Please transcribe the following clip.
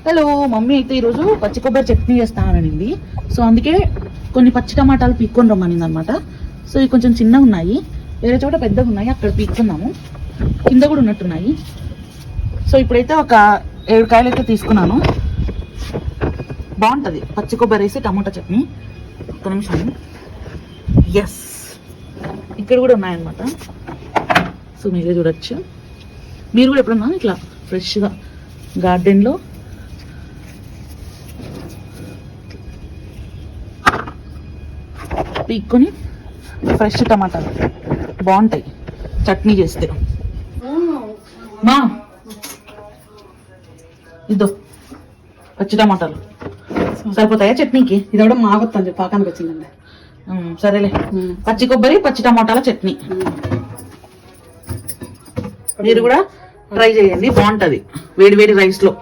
Hello, mummy అయితే ఈరోజు పచ్చి కొబ్బరి చట్నీ చేస్తాననింది. సో అందుకే కొన్ని పచ్చి టమాటాలు పీక్కొని రమ్మనింది అనమాట. సో ఇవి కొంచెం చిన్నగా ఉన్నాయి, వేరే చోట పెద్దగా ఉన్నాయి, అక్కడ పీక్కుందాము. కింద కూడా ఉన్నట్టున్నాయి. సో ఇప్పుడైతే ఒక 7 కాయలు అయితే తీసుకున్నాను. బాగుంటుంది పచ్చి కొబ్బరి వేసి టమాటా చట్నీ. ఒక్క నిమిషం. ఎస్, ఇక్కడ కూడా ఉన్నాయన్నమాట. సో మీరే చూడొచ్చు. మీరు కూడా ఎప్పుడన్నా ఇట్లా ఫ్రెష్గా గార్డెన్లో పీక్కొని ఫ్రెష్ టమాటాలు బాగుంటాయి చట్నీ చేస్తే. మా ఇద్దో పచ్చి టమాటాలు సరిపోతాయా చట్నీకి? ఇది కూడా మాగొత్తాను పాకానికి వచ్చిందండి. సరేలే, పచ్చి కొబ్బరి పచ్చి టమాటాల చట్నీ మీరు కూడా ట్రై చేయండి, బాగుంటది వేడి వేడి రైస్ లో.